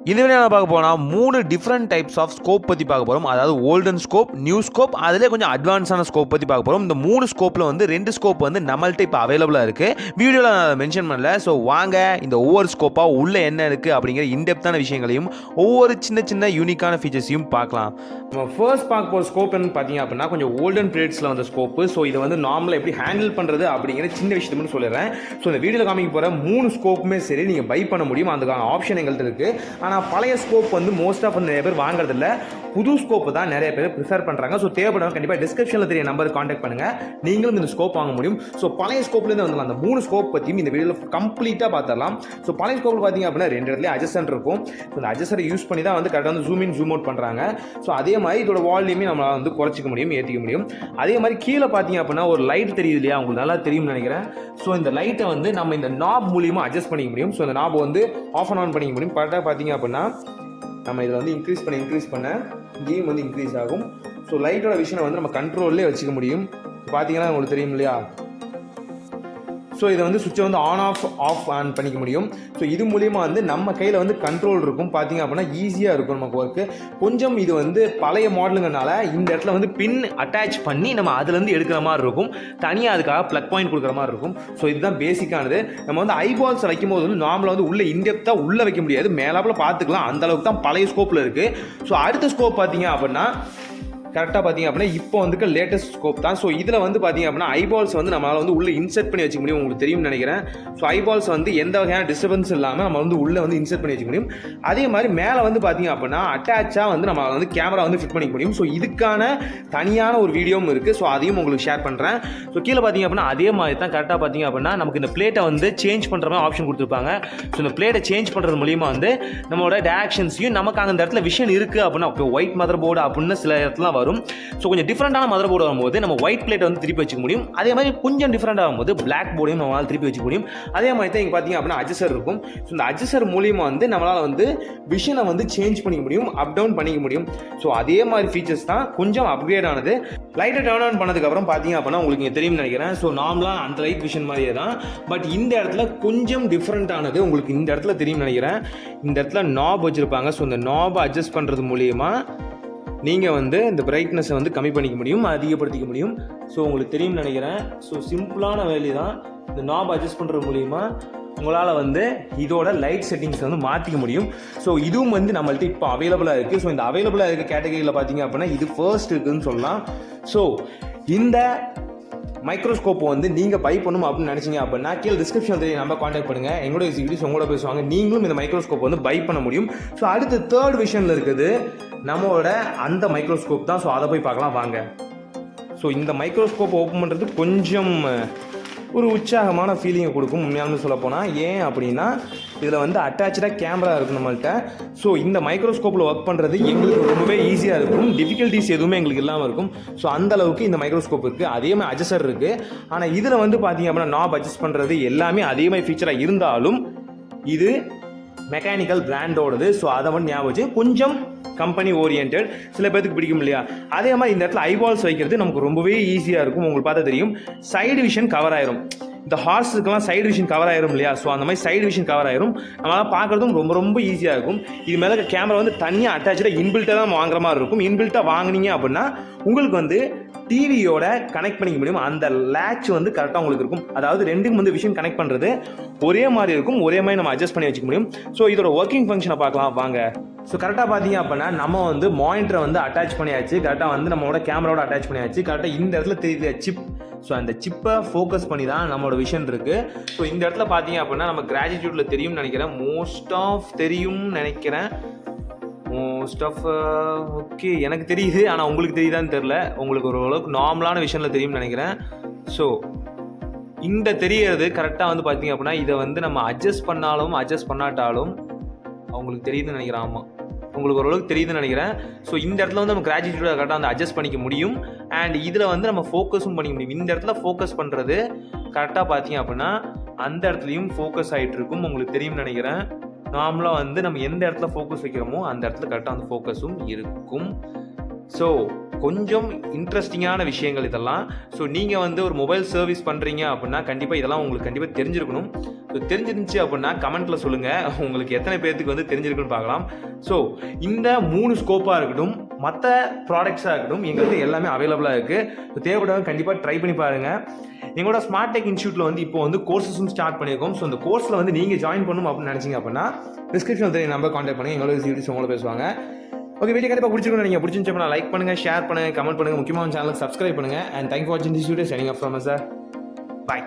இந்த வீடியோ நான் பார்க்க போனால் 3 டிஃப்ரெண்ட் டைப்ஸ் ஆஃப் ஸ்கோப் பற்றி பார்க்க போகிறோம். அதாவது ஓல்டன் ஸ்கோப், நியூ ஸ்கோப், அதிலே கொஞ்சம் அட்வான்ஸான ஸ்கோப் பற்றி பார்க்க போகிறோம். இந்த 3 ஸ்கோப்பில் வந்து 2 ஸ்கோப் வந்து நம்மள்ட்ட இப்போ அவைலபிளாக இருக்குது. வீடியோவில் நான் மென்ஷன் பண்ணல. ஸோ வாங்க இந்த ஒவ்வொரு ஸ்கோப்பாக உள்ளே என்ன இருக்குது அப்படிங்கிற இன்டெப்த்தான விஷயங்களையும் ஒவ்வொரு சின்ன சின்ன யூனிக்கான ஃபீச்சர்ஸையும் பார்க்கலாம். நம்ம ஃபர்ஸ்ட் பார்க்க போகிற ஸ்கோப் என்ன பார்த்தீங்க அப்படின்னா கொஞ்சம் ஓல்டன் பீரியட்ஸில் வந்த ஸ்கோப்பு. ஸோ இதை வந்து நார்மலாக எப்படி ஹேண்டில் பண்ணுறது அப்படிங்கிற சின்ன விஷயத்தை மட்டும் சொல்லிடுறேன். ஸோ இந்த வீடியோவில் காமிக்க போகிற 3 ஸ்கோப்புமே சரி நீங்கள் பை பண்ண முடியும். அதுக்கான ஆப்ஷன் எங்கள்கிட்ட இருக்குது. ஆனால் பழைய ஸ்கோப் வந்து மோஸ்ட் ஆஃப் நிறைய பேர் வாங்குறதில்ல, புது ஸ்கோப்பு தான் நிறைய பேர் ப்ரிஃபர் பண்ணுறாங்க. ஸோ தேவைப்படுறவங்க கண்டிப்பாக டிஸ்கிரிப்ஷனில் தெரிய நம்பருக்கு காண்டாக்ட் பண்ணுங்கள், நீங்களும் இந்த ஸ்கோப் வாங்க முடியும். ஸோ பழைய ஸ்கோப்லேருந்து வந்து அந்த 3 ஸ்கோப் பற்றியும் இந்த வீடியோவில் கம்ப்ளீட்டாக பார்த்துடலாம். ஸோ பழைய ஸ்கோப்பில் பார்த்தீங்க அப்படின்னா 2 இடத்துலேயே அட்ஜஸ்டன்ட் இருக்கும். ஸோ இந்த அட்ஜஸ்டரை யூஸ் பண்ணி தான் வந்து கரெக்டாக வந்து ஜூம் இன் ஜூம் அவுட் பண்ணுறாங்க. ஸோ அதே மாதிரி இதோட வால்யூமே நம்மளால் வந்து குறைச்சிக்க முடியும், ஏற்றிக்க முடியும். அதே மாதிரி கீழே பார்த்தீங்க அப்படின்னா ஒரு லைட் தெரியுது இல்லையா, உங்களுக்கு நல்லா தெரியும்னு நினைக்கிறேன். ஸோ இந்த லைட்டை வந்து நம்ம இந்த நாப் மூலியமாக அட்ஜஸ்ட் பண்ணிக்க முடியும். ஸோ இந்த நாப் வந்து ஆஃப் அண்ட் ஆன் பண்ணிக்க முடியும். கரெக்டாக பார்த்தீங்க அப்படின்னா நம்ம இதில் வந்து இன்க்ரீஸ் பண்ண கேம் வந்து இன்க்ரீஸ் ஆகும். ஸோ லைட்டோட விஷயம் வந்து நம்ம கண்ட்ரோல்லே வச்சுக்க முடியும். பார்த்தீங்கன்னா உங்களுக்கு தெரியும் இல்லையா. ஸோ இதை வந்து சுவிட்சை வந்து ஆஃப் ஆன் பண்ணிக்க முடியும். ஸோ இது மூலியமாக வந்து நம்ம கையில் வந்து கண்ட்ரோல் இருக்கும். பார்த்தீங்க அப்படின்னா ஈஸியாக இருக்கும் நமக்கு ஒர்க்கு. கொஞ்சம் இது வந்து பழைய மாடலுங்கனால இந்த இடத்துல வந்து பின் அட்டாச் பண்ணி நம்ம அதுலேருந்து எடுக்கிற மாதிரி இருக்கும். தனியாக அதுக்காக ப்ளக் பாயிண்ட் கொடுக்குற மாதிரி இருக்கும். ஸோ இதுதான் பேசிக்கானது. நம்ம வந்து ஐபால்ஸ் வைக்கும் போது வந்து நார்மலாக வந்து உள்ளே இன்டெப்த்தாக உள்ளே வைக்க முடியாது, மேலாப்பில் பார்த்துக்கலாம். அந்த அளவுக்கு தான் பழைய ஸ்கோப்பில் இருக்குது. ஸோ அடுத்த ஸ்கோப் பார்த்தீங்க அப்படின்னா கரெக்டாக பார்த்தீங்க அப்படின்னா இப்போ வந்து லேட்டஸ்ட் ஸ்கோப் தான். ஸோ இதில் வந்து பார்த்தீங்க அப்படின்னா ஐபால்ஸ் வந்து நம்மளால் வந்து உள்ளே இன்செர்ட் பண்ணி வச்சுக்க முடியும். உங்களுக்கு தெரியும்னு நினைக்கிறேன். ஸோ ஐபால்ஸ் வந்து எந்த வகையான டிஸ்டர்பன்ஸ் இல்லாமல் நம்ம வந்து உள்ளே வந்து இன்செர்ட் பண்ணி வச்சுக்க முடியும். அதே மாதிரி மேலே வந்து பார்த்தீங்க அப்படின்னா அட்டாச்சாக வந்து நம்ம வந்து கேமரா வந்து ஃபிட் பண்ணிக்க முடியும். ஸோ இதுக்கான தனியான ஒரு வீடியோவும் இருக்குது. ஸோ அதையும் உங்களுக்கு ஷேர் பண்ணுறேன். ஸோ கீழே பார்த்தீங்க அப்படின்னா அதே மாதிரி தான் கரெக்டாக பார்த்தீங்க அப்படின்னா நமக்கு இந்த பிளேட்டை வந்து சேஞ்ச் பண்ணுற மாதிரி ஆப்ஷன் கொடுத்துருப்பாங்க. ஸோ இந்த பிளேட்டை சேஞ்ச் பண்ணுறது மூலியமாக வந்து நம்மளோட டேரக்ஷன்ஸையும் நமக்கு அந்த இடத்துல விஷன் இருக்குது அப்படின்னா இப்போ ஒயிட் மதர் போர்டு அப்படின்னு சில இடத்துல வரும். ஸோ கொஞ்சம் டிஃப்ரெண்டான மதர் போர்டு வரும்போது நம்ம ஒயிட் பிளேட்டை வந்து திருப்பி வச்சுக்க முடியும். அதே மாதிரி கொஞ்சம் டிஃப்ரெண்ட் ஆகும்போது பிளாக் போர்டையும் நம்மளால் திருப்பி வச்சுக்க முடியும். அதே மாதிரி தான் இங்கே பார்த்தீங்க அப்படின்னா அட்ஜஸ்டர் இருக்கும். ஸோ இந்த அட்ஜஸ்டர் மூலியமாக வந்து நம்மளால் வந்து விஷனை வந்து சேஞ்ச் பண்ணிக்க முடியும், அப் டவுன் பண்ணிக்க முடியும். ஸோ அதே மாதிரி ஃபீச்சர்ஸ் தான் கொஞ்சம் அப்கிரேட் ஆனது. லைட்டை டர்ன் ஆன் பண்ணதுக்கப்புறம் பார்த்தீங்க அப்படின்னா உங்களுக்கு இங்கே தெரியும்னு நினைக்கிறேன். ஸோ நார்மலாக அந்த லைட் விஷன் மாதிரியே தான், பட் இந்த இடத்துல கொஞ்சம் டிஃப்ரெண்ட் ஆனது உங்களுக்கு இந்த இடத்துல தெரியும்னு நினைக்கிறேன். இந்த இடத்துல நாப் வச்சுருப்பாங்க. ஸோ இந்த நாபை அட்ஜஸ்ட் பண்ணுறது மூலியமாக நீங்கள் வந்து இந்த பிரைட்னஸை வந்து கம்மி பண்ணிக்க முடியும், அதிகப்படுத்திக்க முடியும். ஸோ உங்களுக்கு தெரியும்னு நினைக்கிறேன். ஸோ சிம்பிளான வேலை தான். இந்த நாப் அட்ஜஸ்ட் பண்ணுறது மூலிமா உங்களால் வந்து இதோட லைட் செட்டிங்ஸ் வந்து மாற்றிக்க முடியும். ஸோ இதுவும் வந்து நம்மள்ட்ட இப்போ அவைலபிளாக இருக்குது. ஸோ இந்த அவைலபிளாக இருக்க கேட்டகரியில் பார்த்தீங்க அப்படின்னா இது ஃபர்ஸ்ட் இருக்குதுன்னு சொல்லலாம். ஸோ இந்த மைக்ரோஸ்கோப் வந்து நீங்கள் பை பண்ணணும் அப்படின்னு நினச்சிங்க அப்படின்னா கீழே டிஸ்கிரிப்ஷன் தெரிய நம்ம காண்டாக்ட் பண்ணுங்கள். எங்களோட எக்ஸிக்யூட்டிவ்ஸ் உங்களோட பேசுவாங்க. நீங்களும் இந்த மைக்ரோஸ்கோப் வந்து பை பண்ண முடியும். ஸோ அடுத்து தேர்ட் விஷனில் இருக்குது நம்மளோட அந்த மைக்ரோஸ்கோப் தான். ஸோ அதை போய் பார்க்கலாம் வாங்க. ஸோ இந்த மைக்ரோஸ்கோப் ஓப்பன் பண்ணுறது கொஞ்சம் ஒரு உற்சாகமான ஃபீலிங்கை கொடுக்கும் உண்மையாலுமே சொல்ல போனால். ஏன் அப்படின்னா இதில் வந்து அட்டாச்சாக கேமரா இருக்கும் நம்மள்கிட்ட. ஸோ இந்த மைக்ரோஸ்கோப்பில் ஒர்க் பண்ணுறது எங்களுக்கு ரொம்பவே ஈஸியாக இருக்கும். டிஃபிகல்ட்டிஸ் எதுவுமே எங்களுக்கு இல்லாமல் இருக்கும். ஸோ அந்த அளவுக்கு இந்த மைக்ரோஸ்கோப் இருக்குது. அதே மாதிரி அட்ஜஸ்டர் இருக்குது. ஆனால் இதில் வந்து பார்த்தீங்க அப்படின்னா நாப் அட்ஜஸ்ட் பண்ணுறது எல்லாமே அதே மாதிரி ஃபீச்சராக இருந்தாலும் இது மெக்கானிக்கல் பிராண்டோடது. ஸோ அதை வந்து ஞாபகம் வச்சு கொஞ்சம் கம்பெனி ஓரியன்ட் சில பேருக்கு பிடிக்கும் இல்லையா. அதே மாதிரி இந்த இடத்துல ஐபால்ஸ் வைக்கிறது நமக்கு ரொம்பவே ஈஸியாக இருக்கும். உங்களுக்கு பார்த்தா தெரியும் சைடு விஷன் கவர் ஆயிரும். இந்த ஹார்ஸுக்கெல்லாம் சைடு விஷன் கவர் ஆயிரும் இல்லையா. ஸோ அந்த மாதிரி சைடு விஷன் கவர் ஆயிரும். நம்மளால் பார்க்குறதும் ரொம்ப ரொம்ப ஈஸியாக இருக்கும். இது மேலே கேமரா வந்து தனியாக அட்டாச்சாக இன்பில்ட்டாக தான் வாங்குற மாதிரி இருக்கும். இன்பில்ட்டாக வாங்கினீங்க அப்படின்னா உங்களுக்கு வந்து டிவியோட கனெக்ட் பண்ணிக்க முடியும். அந்த லேட்ச் வந்து கரெக்டாக உங்களுக்கு இருக்கும். அதாவது ரெண்டுக்கும் வந்து விஷயம் கனெக்ட் பண்ணுறது ஒரே மாதிரி இருக்கும், ஒரே மாதிரி நம்ம அட்ஜஸ்ட் பண்ணி வச்சுக்க முடியும். ஸோ இதோட ஒர்க்கிங் ஃபங்க்ஷனை பார்க்கலாம் வாங்க. ஸோ கரெக்டாக பார்த்தீங்க அப்படின்னா நம்ம வந்து மானிட்டரை வந்து அட்டாச் பண்ணியாச்சு, கரெக்டாக வந்து நம்மளோட கேமராவோட அட்டாச் பண்ணியாச்சு. கரெக்டாக இந்த இடத்துல தெரியுது சிப். ஸோ அந்த சிப்பை ஃபோக்கஸ் பண்ணி தான் நம்மளோட விஷன் இருக்குது. ஸோ இந்த இடத்துல பார்த்தீங்க அப்படின்னா நம்ம கிராஜுவேட்டில் தெரியும்னு நினைக்கிறேன், மோஸ்ட் ஆஃப் ஓகே எனக்கு தெரியுது. ஆனால் உங்களுக்கு தெரியுதான்னு தெரில. உங்களுக்கு ஓரளவுக்கு நார்மலான விஷயத்தில் தெரியும்னு நினைக்கிறேன். ஸோ இந்த தெரியறது கரெக்டாக வந்து பார்த்தீங்க அப்படின்னா இதை வந்து நம்ம அட்ஜஸ்ட் பண்ணாலும் அட்ஜஸ்ட் பண்ணாட்டாலும் அவங்களுக்கு தெரியுதுன்னு நினைக்கிறேன். ஆமாம், உங்களுக்கு ஓரளவுக்கு தெரியுதுன்னு நினைக்கிறேன். ஸோ இந்த இடத்துல வந்து நம்ம கிராஜுவேட்டோட கரெக்டாக வந்து அட்ஜஸ்ட் பண்ணிக்க முடியும். அண்ட் இதில் வந்து நம்ம ஃபோக்கஸும் பண்ணிக்க முடியும். இந்த இடத்துல ஃபோக்கஸ் பண்ணுறது கரெக்டாக பார்த்தீங்க அப்படின்னா அந்த இடத்துலையும் ஃபோக்கஸ் ஆகிட்டு இருக்கும். உங்களுக்கு தெரியும்னு நினைக்கிறேன். நார்மலாக வந்து நம்ம எந்த இடத்துல ஃபோக்கஸ் வைக்கிறோமோ அந்த இடத்துல கரெக்டாக அந்த ஃபோக்கஸும் இருக்கும். ஸோ கொஞ்சம் இன்ட்ரெஸ்டிங்கான விஷயங்கள் இதெல்லாம். ஸோ நீங்கள் வந்து ஒரு மொபைல் சர்வீஸ் பண்ணுறீங்க அப்படின்னா கண்டிப்பாக இதெல்லாம் உங்களுக்கு கண்டிப்பாக தெரிஞ்சிருக்கணும். ஸோ தெரிஞ்சிருந்துச்சு அப்படின்னா கமெண்ட்டில் சொல்லுங்கள், உங்களுக்கு எத்தனை பேர்த்துக்கு வந்து தெரிஞ்சிருக்குன்னு பார்க்கலாம். ஸோ இந்த 3 ஸ்கோப்பாக இருக்கட்டும், மற்ற ப்ராடக்ட்ஸாக இருக்கட்டும், எங்களுக்கு எல்லாமே அவைலபிளாக இருக்குது. ஸோ தேவைப்படுறவங்க கண்டிப்பாக ட்ரை பண்ணி பாருங்கள். எங்களோட ஸ்மார்ட் டெக் இன்ஸ்டியூட்டில் வந்து இப்போ வந்து கோர்ஸஸும் ஸ்டார்ட் பண்ணியிருக்கோம். ஸோ அந்த கோர்ஸில் வந்து நீங்கள் ஜாயின் பண்ணணும் அப்படின்னு நினச்சிங்க அப்படின்னா டிஸ்கிரிப்ஷனில் தெரிய நம்பர் கான்டாக்ட் பண்ணி எங்களோட சீரிஸ் உங்களை பேசுவாங்க. ஓகே, வீடியோ கண்டிப்பாக பிடிச்சிருக்கணும். நீங்கள் பிடிச்சிருந்துச்சுன்னா லைக் பண்ணுங்கள், ஷேர் பண்ணுங்கள், கமெண்ட் பண்ணுங்கள், முக்கியமான சேனலுக்கு சப்ஸ்கிரைப் பண்ணுங்கள். அண்ட் தேங்க் ஃபார் வாட்சிங் this video. Signing off from sir. Bye.